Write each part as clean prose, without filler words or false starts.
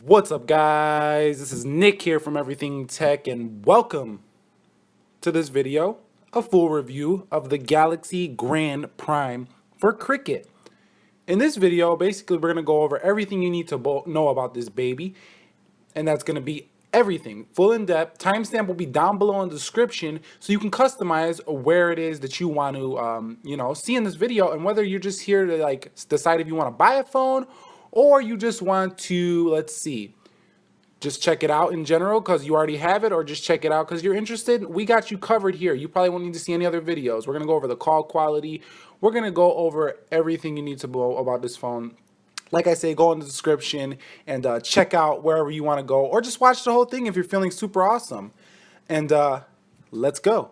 What's up, guys? This is Nick here from Everything Tech, and welcome to this video, a full review of the Galaxy Grand Prime for Cricket. In this video, basically, we're going to go over everything you need to know about this baby, and that's going to be everything, full in depth. Timestamp will be down below in the description, so you can customize where it is that you want to, see in this video, and whether you're just here to decide if you want to buy a phone or you just want to, just check it out in general because you already have it, or just check it out because you're interested. We got you covered here. You probably won't need to see any other videos. We're going to go over the call quality. We're going to go over everything you need to know about this phone. Like I say, go in the description and check out wherever you want to go, or just watch the whole thing if you're feeling super awesome. And let's go.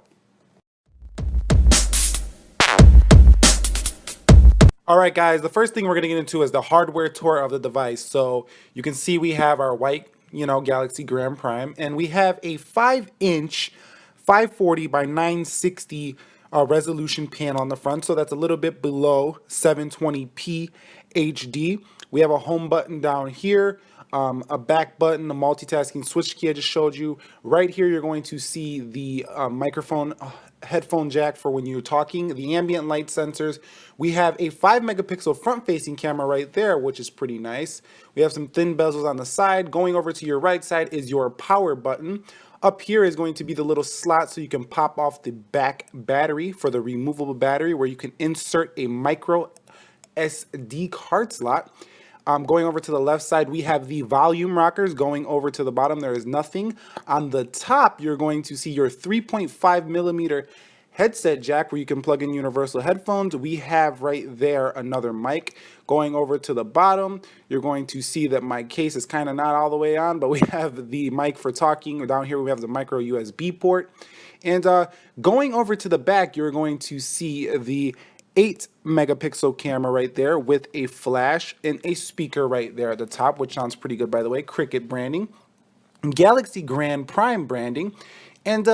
All right, guys, the first thing we're going to get into is the hardware tour of the device. So you can see we have our white, Galaxy Grand Prime, and we have a 5-inch 540 by 960 resolution panel on the front. So that's a little bit below 720p HD. We have a home button down here, a back button, a multitasking switch key I just showed you. Right here, you're going to see the microphone headphone jack for when you're talking, the ambient light sensors. We have a 5 megapixel front facing camera right there, which is pretty nice. We have some thin bezels on the side. Going over to your right side is your power button. Up here is going to be the little slot so you can pop off the back battery for the removable battery, where you can insert a micro SD card slot. Going over to the left side, we have the volume rockers. Going over to the bottom, there is nothing. On the top, you're going to see your 3.5 millimeter headset jack where you can plug in universal headphones. We have right there another mic. Going over to the bottom, you're going to see that my case is kind of not all the way on, but we have the mic for talking. Down here, we have the micro USB port. And going over to the back, you're going to see the 8 megapixel camera right there with a flash and a speaker right there at the top, which sounds pretty good, by the way. Cricket branding, Galaxy Grand Prime branding, and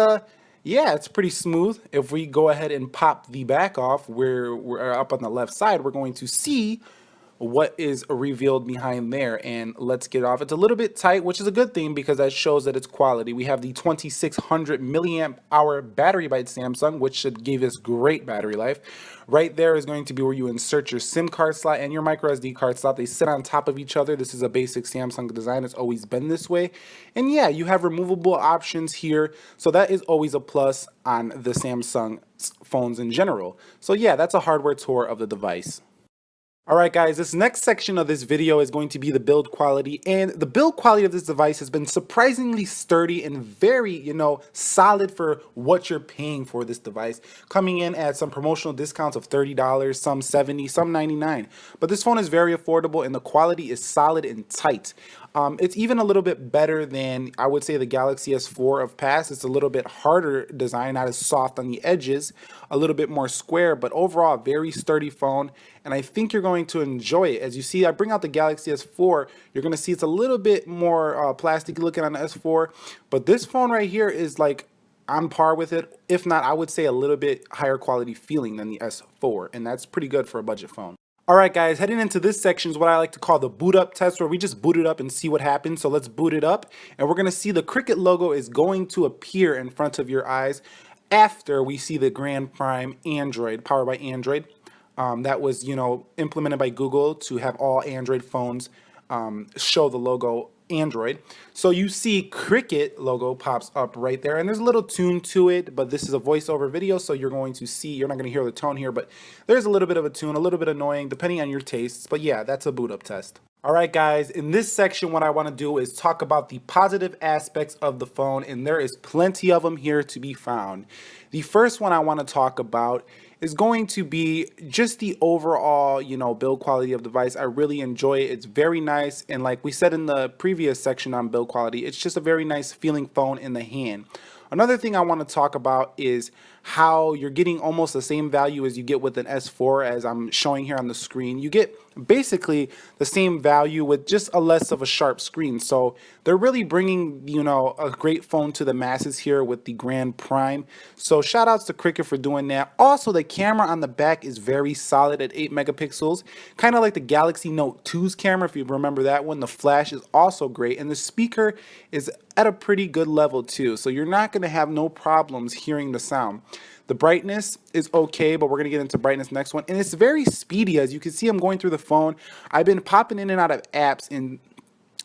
yeah, it's pretty smooth. If we go ahead and pop the back off, we're up on the left side, we're going to see what is revealed behind there, and let's get off. It's a little bit tight, which is a good thing because that shows that it's quality. We have the 2600 milliamp hour battery by Samsung, which should give us great battery life. Right there is going to be where you insert your SIM card slot and your micro SD card slot. They sit on top of each other. This is a basic Samsung design. It's always been this way. And yeah, you have removable options here, so that is always a plus on the Samsung phones in general. So yeah, that's a hardware tour of the device. Alright, guys, this next section of this video is going to be the build quality, and the build quality of this device has been surprisingly sturdy and very, solid for what you're paying for this device, coming in at some promotional discounts of $30, some $70, some $99. But this phone is very affordable and the quality is solid and tight. It's even a little bit better than, I would say, the Galaxy S4 of past. It's a little bit harder design, not as soft on the edges, a little bit more square, but overall a very sturdy phone, and I think you're going to enjoy it. As you see, I bring out the Galaxy S4, you're going to see it's a little bit more plasticky looking on the S4, but this phone right here is like on par with it. If not, I would say a little bit higher quality feeling than the S4, and that's pretty good for a budget phone. Alright, guys, heading into this section is what I like to call the boot up test, where we just boot it up and see what happens. So let's boot it up, and we're going to see the Cricket logo is going to appear in front of your eyes after we see the Grand Prime Android, powered by Android. That was, implemented by Google to have all Android phones show the logo Android. So you see Cricket logo pops up right there, and there's a little tune to it, but this is a voiceover video, so you're going to see, you're not going to hear the tone here, but there's a little bit of a tune, a little bit annoying depending on your tastes. But yeah, that's a boot up test. Alright, guys, in this section what I want to do is talk about the positive aspects of the phone, and there is plenty of them here to be found. The first one I want to talk about is going to be just the overall, build quality of the device. I really enjoy it. It's very nice, and like we said in the previous section on build quality, it's just a very nice feeling phone in the hand. Another thing I want to talk about is how you're getting almost the same value as you get with an S4, as I'm showing here on the screen. You get basically the same value with just a less of a sharp screen. So they're really bringing, a great phone to the masses here with the Grand Prime. So shout outs to Cricket for doing that. Also, the camera on the back is very solid at 8 megapixels, kind of like the Galaxy Note 2's camera, if you remember that one. The flash is also great, and the speaker is at a pretty good level too. So you're not going to have no problems hearing the sound. The brightness is okay, but we're going to get into brightness next one. And it's very speedy. As you can see, I'm going through the phone. I've been popping in and out of apps, and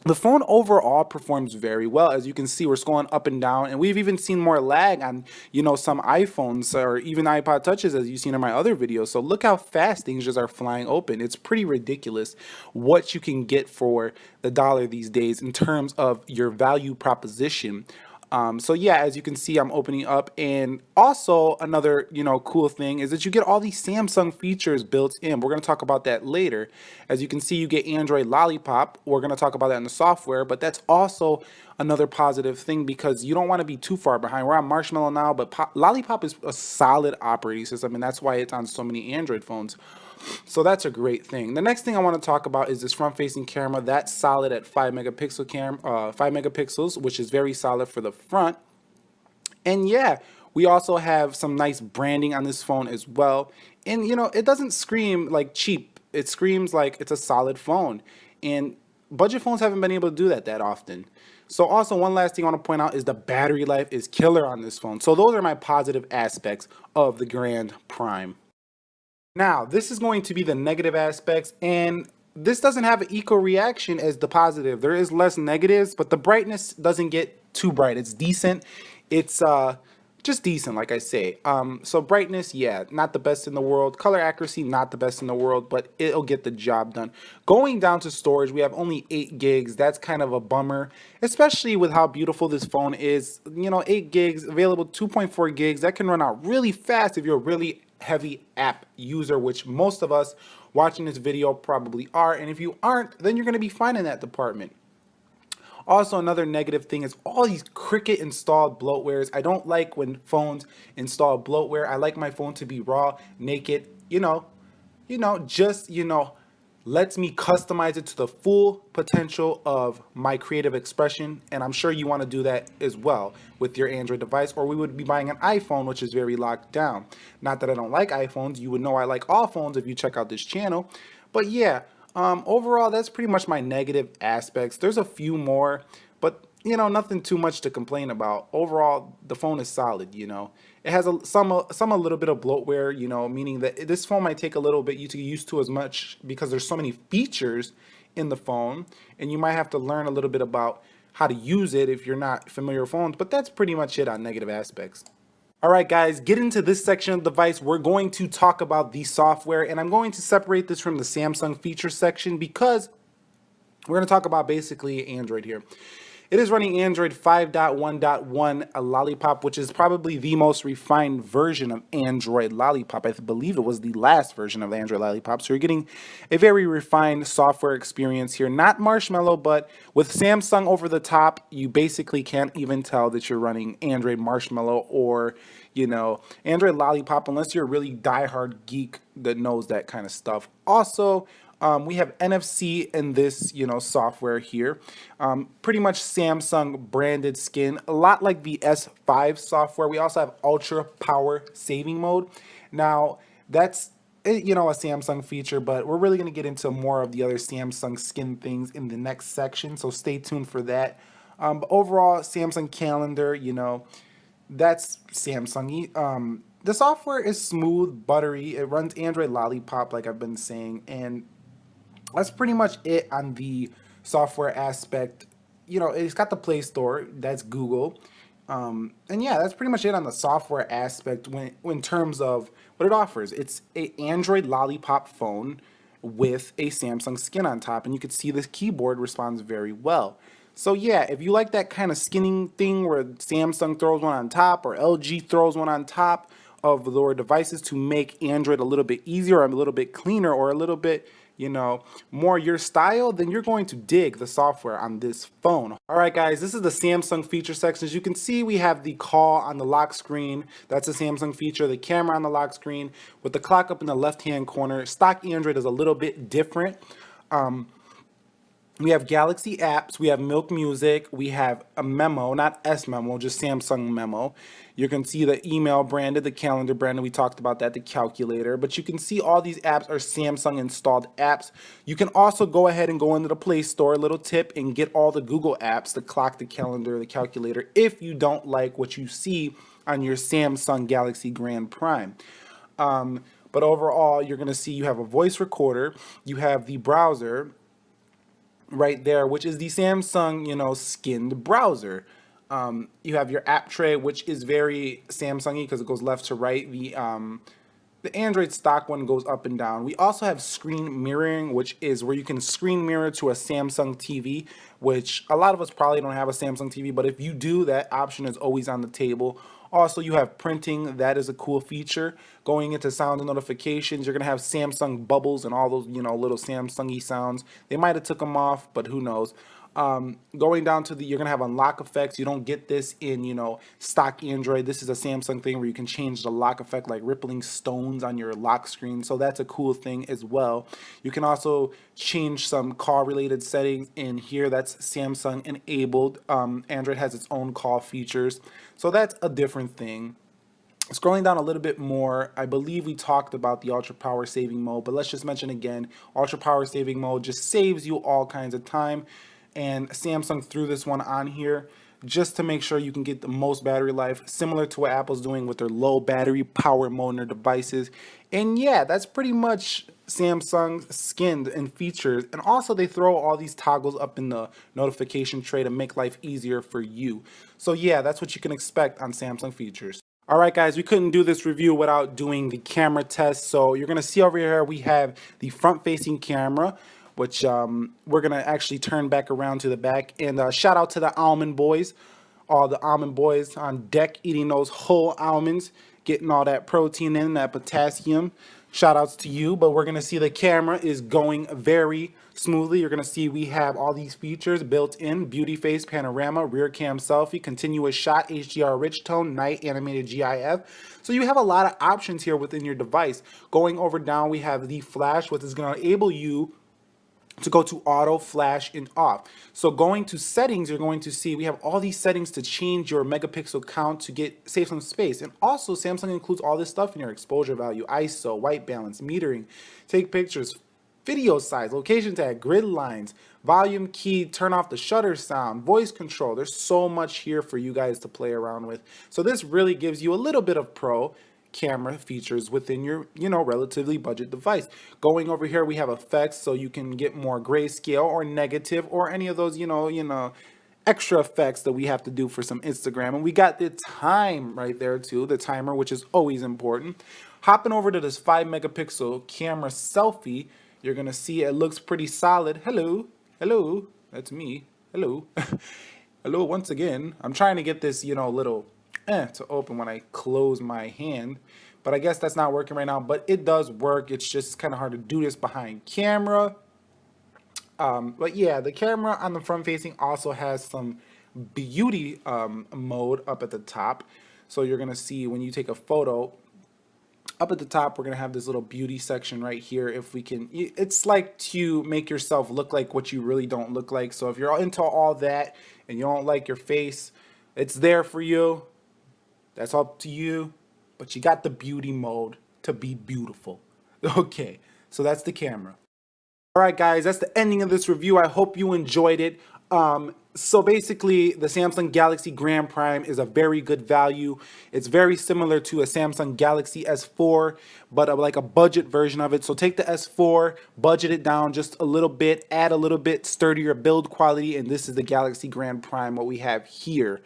the phone overall performs very well. As you can see, we're scrolling up and down, and we've even seen more lag on, some iPhones or even iPod Touches, as you've seen in my other videos. So look how fast things just are flying open. It's pretty ridiculous what you can get for the dollar these days in terms of your value proposition. So yeah, as you can see, I'm opening up, and also another, cool thing is that you get all these Samsung features built in. We're going to talk about that later. As you can see, you get Android Lollipop. We're going to talk about that in the software, but that's also another positive thing because you don't want to be too far behind. We're on Marshmallow now, but Lollipop is a solid operating system, and that's why it's on so many Android phones. So that's a great thing. The next thing I want to talk about is this front-facing camera. That's solid at 5 megapixels, which is very solid for the front. And yeah, we also have some nice branding on this phone as well. And it doesn't scream like cheap. It screams like it's a solid phone. And budget phones haven't been able to do that often. So also, one last thing I want to point out is the battery life is killer on this phone. So those are my positive aspects of the Grand Prime. Now, this is going to be the negative aspects, and this doesn't have an equal reaction as the positive. There is less negatives, but the brightness doesn't get too bright. It's decent. It's just decent, like I say. So brightness, yeah, not the best in the world. Color accuracy, not the best in the world, but it'll get the job done. Going down to storage, we have only 8 gigs. That's kind of a bummer, especially with how beautiful this phone is. 8 gigs, available 2.4 gigs. That can run out really fast if you're really heavy app user, which most of us watching this video probably are. And if you aren't, then you're going to be fine in that department. Also, another negative thing is all these Cricket installed bloatwares. I don't like when phones install bloatware. I like my phone to be raw, naked, just lets me customize it to the full potential of my creative expression. And I'm sure you want to do that as well with your Android device, or we would be buying an iPhone, which is very locked down. Not that I don't like iPhones. You would know I like all phones if you check out this channel. But yeah, overall, that's pretty much my negative aspects. There's a few more, but nothing too much to complain about. Overall, the phone is solid. It has some a little bit of bloatware, meaning that this phone might take a little bit to get used to as much because there's so many features in the phone, and you might have to learn a little bit about how to use it if you're not familiar with phones. But that's pretty much it on negative aspects. All right, guys, get into this section of the device. We're going to talk about the software, and I'm going to separate this from the Samsung feature section because we're going to talk about basically Android here. It is running Android 5.1.1 Lollipop, which is probably the most refined version of Android Lollipop. I believe it was the last version of Android Lollipop. So you're getting a very refined software experience here. Not Marshmallow, but with Samsung over the top, you basically can't even tell that you're running Android Marshmallow or, Android Lollipop, unless you're a really diehard geek that knows that kind of stuff. Also, we have NFC in this, software here. Pretty much Samsung branded skin, a lot like the S5 software. We also have ultra power saving mode. Now, that's, a Samsung feature, but we're really going to get into more of the other Samsung skin things in the next section. So stay tuned for that. But overall, Samsung calendar, that's Samsung. The software is smooth, buttery. It runs Android Lollipop, like I've been saying, and that's pretty much it on the software aspect. It's got the Play Store, that's Google. And yeah, that's pretty much it on the software aspect in terms of what it offers. It's a Android Lollipop phone with a Samsung skin on top, and you can see this keyboard responds very well. So yeah, if you like that kind of skinning thing where Samsung throws one on top or LG throws one on top of their devices to make Android a little bit easier or a little bit cleaner or a little bit more your style, then you're going to dig the software on this phone. All right, guys, this is the Samsung feature section. As you can see, we have the call on the lock screen. That's a Samsung feature. The camera on the lock screen with the clock up in the left-hand corner. Stock Android is a little bit different. We have Galaxy apps, we have Milk Music, we have a memo, not S memo, just Samsung memo. You can see the email branded, the calendar branded, we talked about that, the calculator. But you can see all these apps are Samsung installed apps. You can also go ahead and go into the Play Store, a little tip, and get all the Google apps, the clock, the calendar, the calculator, if you don't like what you see on your Samsung Galaxy Grand Prime. But overall, you're going to see you have a voice recorder, you have the browser, right there, which is the Samsung, skinned browser. You have your app tray, which is very Samsung-y because it goes left to right. The Android stock one goes up and down. We also have screen mirroring, which is where you can screen mirror to a Samsung TV, which a lot of us probably don't have a Samsung TV, but if you do, that option is always on the table. Also, you have printing. That is a cool feature. Going into sound and notifications, you're going to have Samsung bubbles and all those, little Samsung-y sounds. They might have took them off, but who knows. Going down to you're going to have unlock effects. You don't get this in, stock Android. This is a Samsung thing where you can change the lock effect like rippling stones on your lock screen. So that's a cool thing as well. You can also change some call related settings in here. That's Samsung enabled. Android has its own call features. So that's a different thing. Scrolling down a little bit more, I believe we talked about the ultra power saving mode, but let's just mention again, ultra power saving mode just saves you all kinds of time. And Samsung threw this one on here just to make sure you can get the most battery life, similar to what Apple's doing with their low battery power mode in their devices. And yeah, that's pretty much Samsung's skinned and features. And also they throw all these toggles up in the notification tray to make life easier for you. So yeah, that's what you can expect on Samsung features. All right, guys, we couldn't do this review without doing the camera test. So you're going to see over here, we have the front-facing camera, which we're going to actually turn back around to the back. And shout out to the almond boys, all the almond boys on deck eating those whole almonds, getting all that protein in, that potassium. Shout outs to you. But we're going to see the camera is going very smoothly. You're going to see we have all these features built in: beauty face, panorama, rear cam selfie, continuous shot, HDR rich tone, night animated GIF. So you have a lot of options here within your device. Going over down, we have the flash, which is going to enable you to go to auto, flash, and off. So going to settings, you're going to see we have all these settings to change your megapixel count to save some space. And also Samsung includes all this stuff in your exposure value, ISO, white balance, metering, take pictures, video size, location tag, grid lines, volume key, turn off the shutter sound, voice control. There's so much here for you guys to play around with. So this really gives you a little bit of pro camera features within your relatively budget device. Going over here, we have effects, so you can get more grayscale or negative or any of those extra effects that we have to do for some Instagram. And we got the time right there too, the timer, which is always important. Hopping over to this 5 megapixel camera selfie, you're gonna see it looks pretty solid. Hello, that's me. Hello. Hello once again. I'm trying to get this little to open when I close my hand, but I guess that's not working right now, but it does work. It's just kind of hard to do this behind camera. But yeah, the camera on the front facing also has some beauty mode up at the top. So you're gonna see when you take a photo, up at the top we're gonna have this little beauty section right here. If we can, it's like to make yourself look like what you really don't look like. So if you're into all that and you don't like your face, it's there for you. That's up to you, but you got the beauty mode to be beautiful. Okay, so that's the camera. All right, guys, that's the ending of this review. I hope you enjoyed it. So basically, the Samsung Galaxy Grand Prime is a very good value. It's very similar to a Samsung Galaxy S4, but like a budget version of it. So take the S4, budget it down just a little bit, add a little bit sturdier build quality, and this is the Galaxy Grand Prime, what we have here.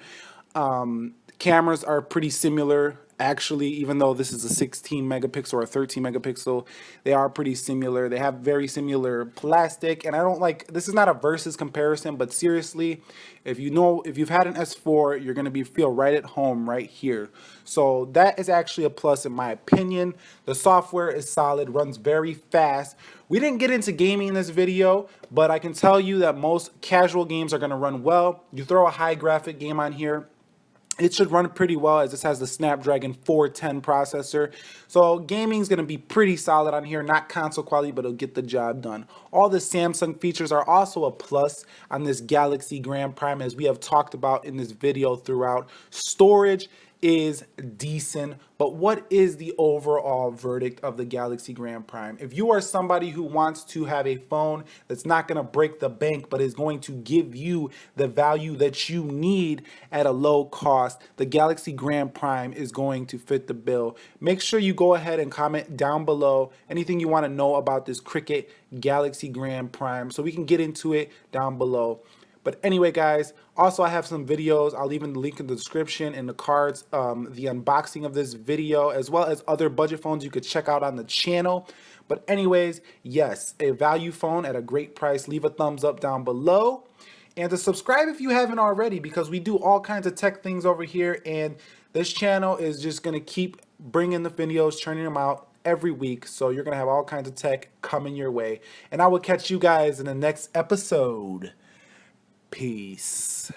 Cameras are pretty similar Actually, even though this is a 16 megapixel or a 13 megapixel, they are pretty similar. They have very similar plastic, and I don't like, this is not a versus comparison, but seriously, if you've had an S4, you're gonna feel right at home right here. So that is actually a plus in my opinion. The software is solid, runs very fast. We didn't get into gaming in this video, but I can tell you that most casual games are gonna run well. You throw a high graphic game on here, it should run pretty well, as this has the Snapdragon 410 processor. So gaming is going to be pretty solid on here, not console quality, but it'll get the job done. All the Samsung features are also a plus on this Galaxy Grand Prime, as we have talked about in this video throughout. Storage is decent, but what is the overall verdict of the Galaxy Grand Prime? If you are somebody who wants to have a phone that's not going to break the bank, but is going to give you the value that you need at a low cost, the Galaxy Grand Prime is going to fit the bill. Make sure you go ahead and comment down below anything you want to know about this Cricket Galaxy Grand Prime so we can get into it down below. But anyway, guys, also I have some videos. I'll leave in the link in the description and the cards, the unboxing of this video, as well as other budget phones you could check out on the channel. But anyways, yes, a value phone at a great price. Leave a thumbs up down below. And to subscribe if you haven't already, because we do all kinds of tech things over here. And this channel is just going to keep bringing the videos, churning them out every week. So you're going to have all kinds of tech coming your way. And I will catch you guys in the next episode. Peace.